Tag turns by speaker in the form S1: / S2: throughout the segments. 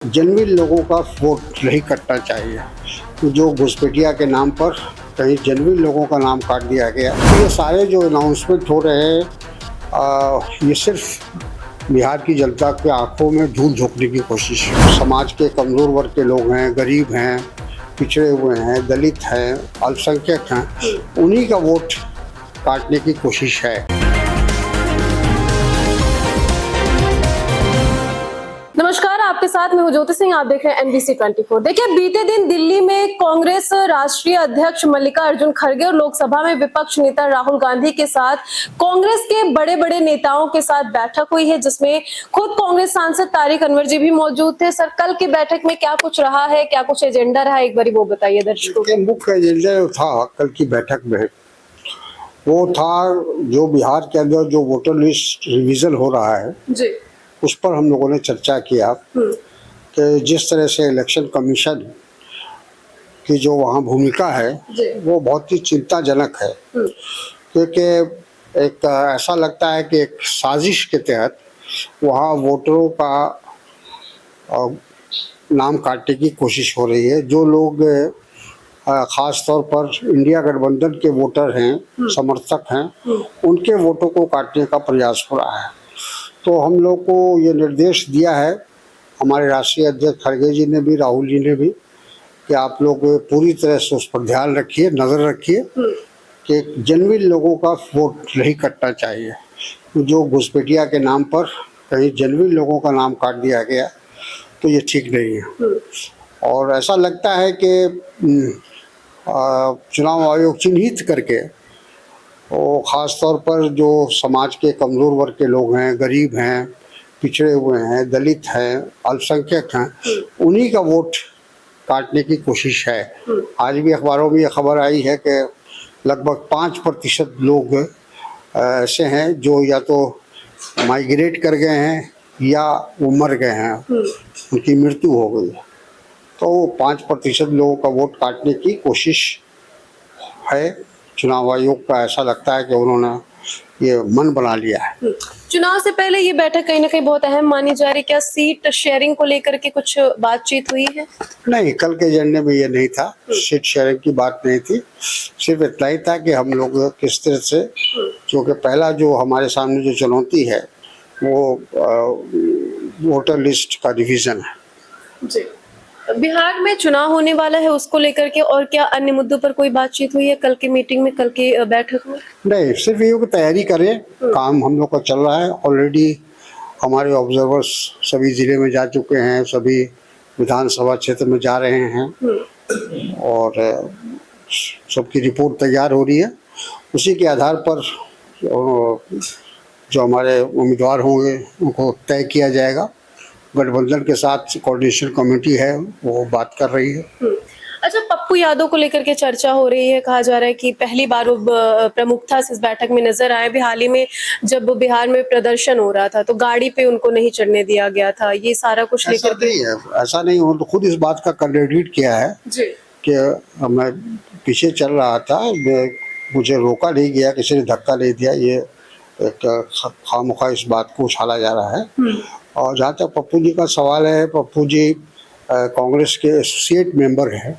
S1: Genuine लोगों का vote नहीं कटना चाहिए। तो जो घुसपैठिया के नाम पर कहीं जेन्युइन लोगों का नाम काट दिया गया। तो ये सारे जो अनाउंसमेंट हो रहे हैं ये सिर्फ बिहार की जनता के आंखों में धूल झोंकने की कोशिश है। समाज के कमज़ोर वर्ग के लोग हैं, गरीब हैं, पिछड़े हुए हैं, दलित हैं, अल्पसंख्यक हैं, उन्हीं का वोट काटने की कोशिश है।
S2: नमस्कार, आपके साथ मैं हूं ज्योति सिंह। आप देख रहे हैं NBC 24। देखिए, बीते दिन दिल्ली में कांग्रेस राष्ट्रीय अध्यक्ष मल्लिकार्जुन खड़गे और लोकसभा में विपक्ष नेता राहुल गांधी के साथ कांग्रेस के बड़े बड़े नेताओं के साथ बैठक हुई है, जिसमें खुद कांग्रेस सांसद तारिक अनवर जी भी मौजूद थे। सर, कल की बैठक में क्या कुछ रहा है, क्या कुछ एजेंडा रहा, एक बार वो बताइए दर्शकों को।
S1: मुख्य एजेंडा था कल की बैठक में, वो था जो बिहार के अंदर जो वोटर लिस्ट रिवीजन हो रहा है
S2: जी,
S1: उस पर हम लोगों ने चर्चा किया कि जिस तरह से इलेक्शन कमीशन की जो वहाँ भूमिका है वो बहुत ही चिंताजनक है, क्योंकि एक ऐसा लगता है कि एक साजिश के तहत वहाँ वोटरों का नाम काटने की कोशिश हो रही है। जो लोग ख़ास तौर पर इंडिया गठबंधन के वोटर हैं, समर्थक हैं, उनके वोटों को काटने का प्रयास हो रहा है। तो हम लोग को ये निर्देश दिया है हमारे राष्ट्रीय अध्यक्ष खड़गे जी ने भी, राहुल जी ने भी, कि आप लोग पूरी तरह से उस पर ध्यान रखिए, नज़र रखिए कि जेन्युइन लोगों का वोट नहीं कटना चाहिए। जो घुसपैठिया के नाम पर कहीं जेन्युइन लोगों का नाम काट दिया गया तो ये ठीक नहीं है। और ऐसा लगता है कि चुनाव आयोग चिन्हित करके और ख़ास तौर पर जो समाज के कमज़ोर वर्ग के लोग हैं, गरीब हैं, पिछड़े हुए हैं, दलित हैं, अल्पसंख्यक हैं, उन्हीं का वोट काटने की कोशिश है। आज भी अखबारों में ये खबर आई है कि लगभग 5% लोग ऐसे हैं जो या तो माइग्रेट कर गए हैं या वो मर गए हैं, उनकी मृत्यु हो गई। तो 5% लोगों का वोट काटने की कोशिश है। चुनाव आयोग का ऐसा लगता है कि उन्होंने ये मन बना लिया है।
S2: चुनाव से पहले ये बैठक कहीं ना कहीं बहुत अहम मानी जा रही है। क्या सीट शेयरिंग को लेकर के कुछ बातचीत हुई है?
S1: नहीं, कल के एजेंडे में ये नहीं था, सीट शेयरिंग की बात नहीं थी। सिर्फ इतना ही था कि हम लोग किस तरह से, क्योंकि पहला जो हमारे सामने जो चुनौती है वो वोटर लिस्ट का रिवीजन है।
S2: जी, बिहार में चुनाव होने वाला है, उसको लेकर के और क्या अन्य मुद्दों पर कोई बातचीत हुई है कल की मीटिंग में, कल की बैठक में?
S1: नहीं, सिर्फ ये तैयारी करें, काम हम लोग का चल रहा है। ऑलरेडी हमारे ऑब्जर्वर्स सभी ज़िले में जा चुके हैं, सभी विधानसभा क्षेत्र में जा रहे हैं और सबकी रिपोर्ट तैयार हो रही है। उसी के आधार पर जो हमारे उम्मीदवार होंगे उनको तय किया जाएगा। गठबंधन के साथ कोऑर्डिनेशन कमेटी है, वो बात कर रही है।
S2: अच्छा, पप्पू यादव को लेकर के चर्चा हो रही है। कहा जा रहा है कि पहली बार वो प्रमुखता से इस बैठक में नजर आए। भी हाल ही में जब बिहार में प्रदर्शन हो रहा था तो गाड़ी पे उनको नहीं चढ़ने दिया गया था। ये सारा कुछ लेकर के
S1: नहीं है, ऐसा नहीं हो। तो खुद इस बात का क्रेडिट किया है
S2: जी
S1: कि मैं पीछे चल रहा था, मुझे रोका नहीं गया, किसी ने धक्का नहीं दिया। ये एक खामखा इस बात को उछाला जा रहा है। और जहाँ तक पप्पू जी का सवाल है, पप्पू जी कांग्रेस के एसोसिएट मेंबर हैं,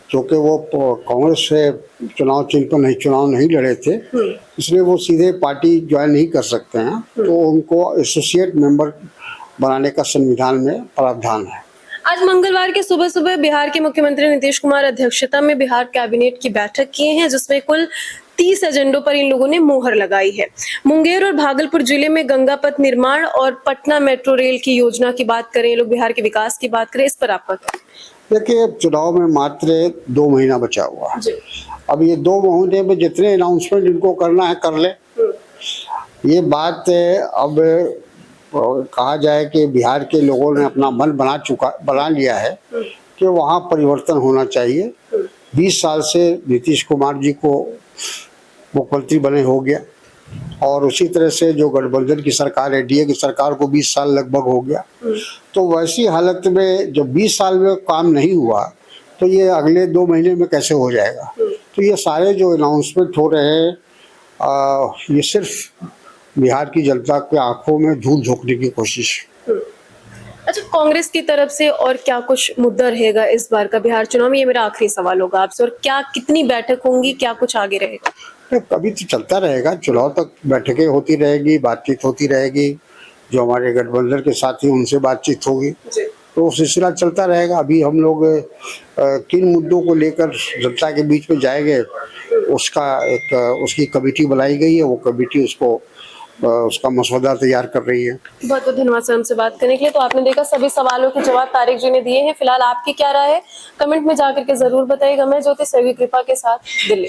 S1: क्योंकि वो कांग्रेस से चुनाव चिन्ह पर चुनाव नहीं लड़े थे, इसलिए वो सीधे पार्टी ज्वाइन नहीं कर सकते हैं। तो उनको एसोसिएट मेंबर बनाने का संविधान में प्रावधान है।
S2: आज मंगलवार के सुबह सुबह बिहार के मुख्यमंत्री नीतीश कुमार अध्यक्षता में बिहार कैबिनेट की बैठक किए हैं, जिसमें कुल 30 एजेंडों पर इन लोगों ने मोहर लगाई है। मुंगेर और भागलपुर जिले में गंगा पथ निर्माण और पटना मेट्रो रेल की योजना की बात करें, ये लोग बिहार के विकास की बात करें, इस पर आपका क्या?
S1: देखिए, चुनाव में मात्र 2 महीना बचा हुआ है। अब ये 2 महीने में जितने अनाउंसमेंट इनको करना है कर ले। ये बात अब कहा जाए कि बिहार के लोगों ने अपना मन बना लिया है कि वहाँ परिवर्तन होना चाहिए। 20 साल से नीतीश कुमार जी को मुख्यमंत्री बने हो गया और उसी तरह से जो गठबंधन की सरकार है, DA की सरकार को 20 साल लगभग हो गया। तो वैसी हालत में जब 20 साल में काम नहीं हुआ तो ये अगले 2 महीने में कैसे हो जाएगा? तो ये सारे जो अनाउंसमेंट हो रहे हैं ये सिर्फ बिहार की जनता के आंखों में धूल झोंकने की कोशिश है।
S2: अच्छा, कांग्रेस की तरफ से और क्या कुछ मुद्दा रहेगा इस बार का बिहार चुनाव में, ये मेरा आखिरी सवाल होगा आपसे, और क्या कितनी बैठक होंगी, क्या कुछ आगे रहेगा?
S1: तो कभी तो चलता रहेगा, चुनाव तक बैठकें होती रहेगी, बातचीत होती रहेगी, जो हमारे गठबंधन के साथी उनसे बातचीत होगी, तो सिलसिला चलता रहेगा। अभी हम लोग किन मुद्दों को लेकर जनता के बीच में जाएंगे, उसकी कमेटी बनाई गई है, वो कमेटी उसका मसौदा तैयार कर रही है।
S2: बहुत बहुत धन्यवाद सर हमसे बात करने के लिए। तो आपने देखा सभी सवालों के जवाब तारिक जी ने दिए हैं। फिलहाल आपकी क्या राय है कमेंट में जाकर के जरूर बताइएगा। मैं ज्योति सेवी कृपा के साथ, दिल्ली।